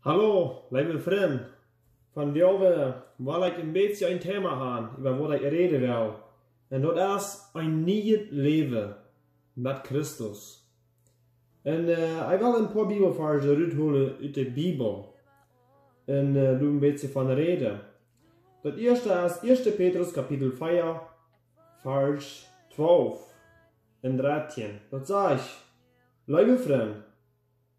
Hallo, lieve vriend. Vandaag wil ik een beetje een thema gaan over wat ik reden wil. En dat is een nieuw leven met Christus. En ik wil een paar Bibelversen uithalen uit de Bijbel. En doe een beetje van reden. Dat eerste is 1 Petrus kapitel 4, vers 12 en 13. Dat zegt, lieve vriend,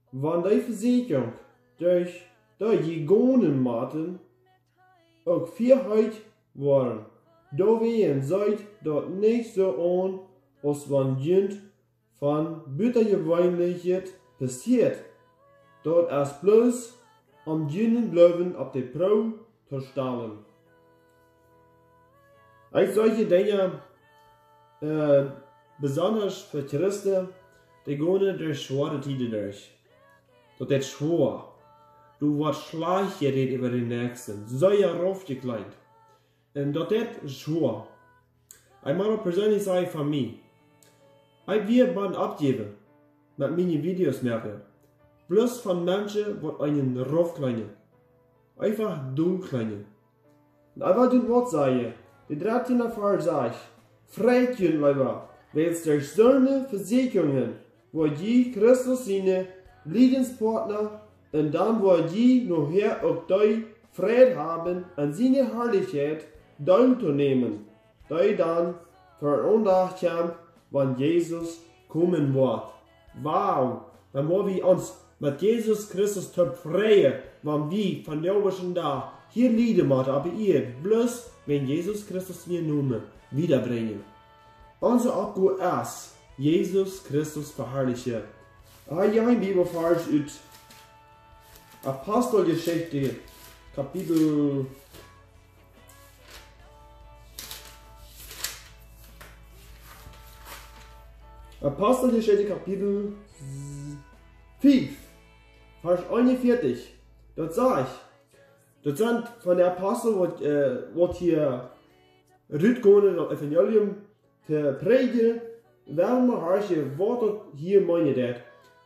want die verzekering durch je gonen maten ook vierheid worden. Doorween zijt dat niet zo aan als wanneer van buitengewöhnlichheid passiert. Dat is plus om jenen blijven op de proef te stellen. Als solche dingen, besonders für Christen, die gaan durch schwere Tiden durch. Dat is schwer. Du wordt schlecht geredet über den Nächsten, sehr aufgekleint. Und das ist schwer. Ich muss auch persönlich sagen von mir, ich will Band abgeben, mit meinen Videos merken. Bloß von Menschen, die einen raufkleinen. Einfach dumm kleinen. Und ich will das Wort sagen, die 13. Vers sagt, Freitchen, lieber, weil es durch solche Versicherungen, wo je Christus seine Leidenspartner und dann wo die nachher auch die Frieden haben, an seine Herrlichkeit teilzunehmen, die dann verandacht haben, wenn Jesus kommen wird. Wow, dann wollen wir uns mit Jesus Christus freuen, wenn wir von der obersten da hier Lieder machen, aber ihr bloß, wenn Jesus Christus wir Namen wiederbringen. Unser Abgut ist, Jesus Christus verherrlichen. Ja, ein Bibelvers aus Apostelgeschichte, Kapitel 5, Vers 41. Dort sag ich, dort sind von der Apostel, was hier rütgehen, das Evangelium zu predigen, werden wir hören, was hier meint.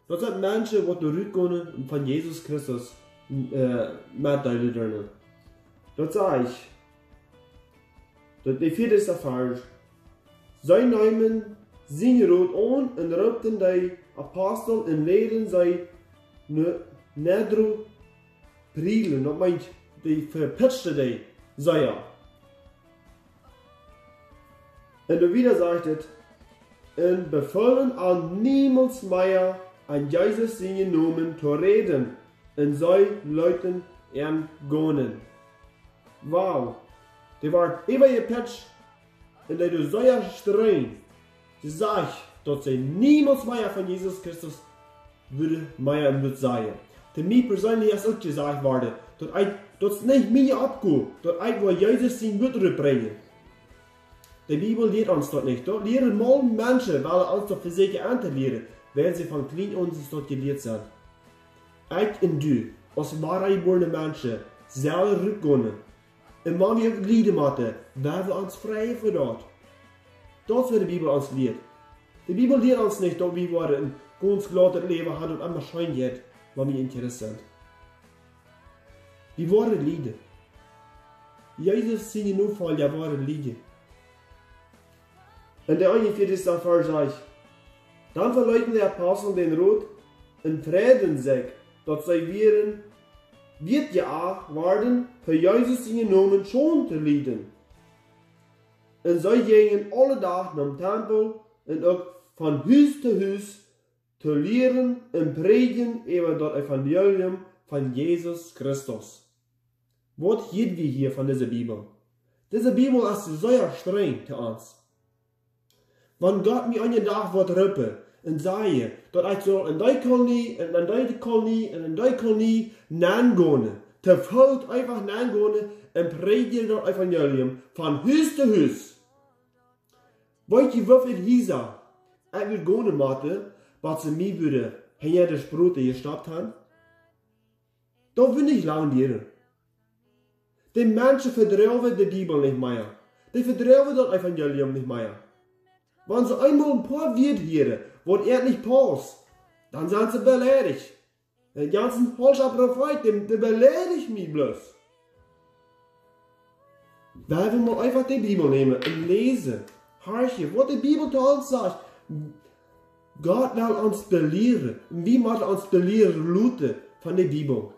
Dat zijn mensen die rütgehen von Jesus Christus mitteilen. Dat zeg ik. De vierde Vers. Zij nemen zijn rood aan en roepten die apostel en leren zij nedro prielen. Dat meint, die verpitchten die, zei ja. En dan wieder zegt het. En bevolen aan niemals meer an Jesus seine Namen zu reden, und sei Leuten gonen. Wow, die war immer gepatcht, und die du sehr streng, die sagt, dass sie niemals mehr von Jesus Christus würde mehr im Blut sein. Für mich persönlich ist auch gesagt worden, dass es nicht mir abgeht, dass ich wo Jesus sein Blut bringen. Die Bibel lehrt uns das nicht. Dort lehren mal Menschen, weil uns das für sich lehren, weil sie von klein an dort gelehrt sind. Ich und du, als wahre geborene Menschen, selber rückgehen. Und wenn wir Lieder machen, werden wir uns frei für dort. Das wird die Bibel uns lehrt. Die Bibel lehrt uns nicht, dass wir ein ganz glattes Leben haben und immer schein geht, wenn wir interessant sind. Die wahre Lieder. Jesus sind in nur Fall der wahre Lieder. Und der 41. Vers sagt, dann verleuten die Apostel den Rot in Frieden sich, dass sie wird ja werden, für Jesus in Namen schon zu leiden. Und sie gingen alle Tage nach dem Tempel und auch von Haus zu Haus zu lehren und predigen über das Evangelium von Jesus Christus. Was geht wir hier von dieser Bibel? Diese Bibel ist sehr streng zu uns. Wenn Gott mir einen Tag wird rufen und sagen, dass ich so in die Kolonie, und in die Kolonie, und in die Kolonie nachgehen, zu Volk einfach nachgehen und predigen das Evangelium von Haus zu Haus. Weißt du, wie viel Hieser ich würde gehen machen, was sie mir würde, hinter der Brote gestoppt haben? Da will ich lange lehren. Die Menschen vertrauen die Bibel nicht mehr. Die vertrauen das Evangelium nicht mehr. Wenn sie einmal ein paar Wörter hören, was nicht passt, dann sind sie beleidigt. Den ganzen falschen Prophet, der beleidigt mich bloß. Weil wir mal einfach die Bibel nehmen und lesen. Hartje, was die Bibel zu uns sagt. Gott will uns belehren. Und wie muss uns belehren, Leute von der Bibel?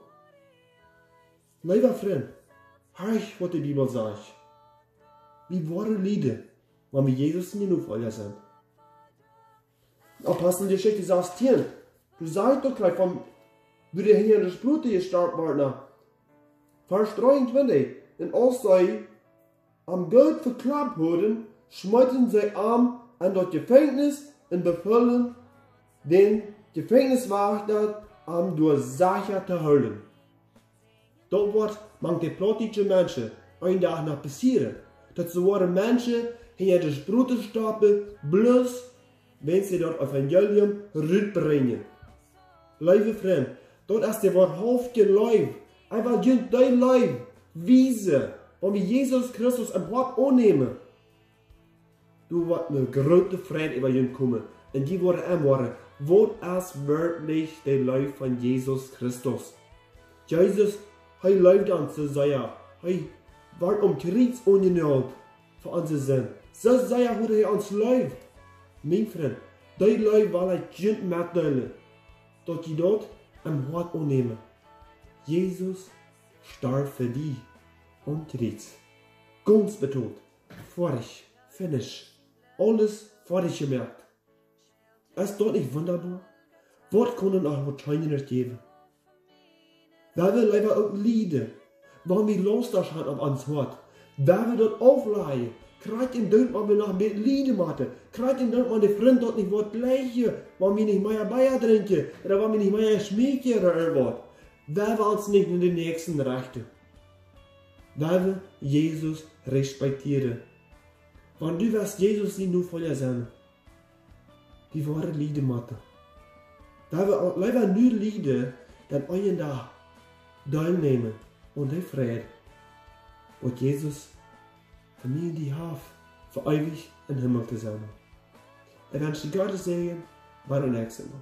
Lieber Freund, hartje, was die Bibel sagt. Wie wahre Lieder, wenn wir Jesus nicht Nachfolger sind. Apostelgeschichte 16. Du sagst doch gleich vom, wie der Herr des Blutes gestartet worden. Vers 23. Und als sie am Geld verklappt wurden, schmeuten sie arm an das Gefängnis und befahlen den Gefängniswärter am Durchsacher zu holen. Dort wird manche plottische Menschen einen Tag noch passieren. Das waren Menschen, die das Brot stapeln, bloß wenn sie das Evangelium rüberbringen. Liebe Freunde, dort ist der wahrhaftige Leib, einfach dein Leib, Wiese, wenn wir Jesus Christus am Wort annehmen. Du wirst eine große Freude über ihn kommen. Und die werden anwaren, was ist wirklich der Leib von Jesus Christus? Jesus, er läuft uns zu sein. Er wird Kreuz ungenäht für unsere Sinn. So sei er, wo er uns läuft. Mein Freund, dein Leib will ich nicht mitteilen, dass die dort am Wort annehmen. Jesus starb für dich und Kreuz. Ganz betont, fertig, finish. Alles fertig gemerkt. Ist dort nicht wunderbar? Was können auch wahrscheinlich geben? Weil wir leider auch Lieder, wenn wir loslassen auf uns Wort, weil wir dort aufleihen, kriegt ihn dort, wenn wir noch mehr Lieder machen, kriegt ihn dort, wenn die Freunde dort nicht was gleiche, wenn wir nicht mehr Bier trinken, oder wenn wir nicht mehr schmecken oder irgendwas, weil wir uns nicht in den nächsten richten. Weil wir Jesus respektieren. Wenn du wirst Jesus nicht nur voller sein, die wahre Lieder machen. Da wir leider nur Lieder, dann einen da teilnehmen und der Friede, und Jesus für mich die Haft für ewig im Himmel zu sein. Ich wünsche dir Gottes Segen, bei der nächsten Mal.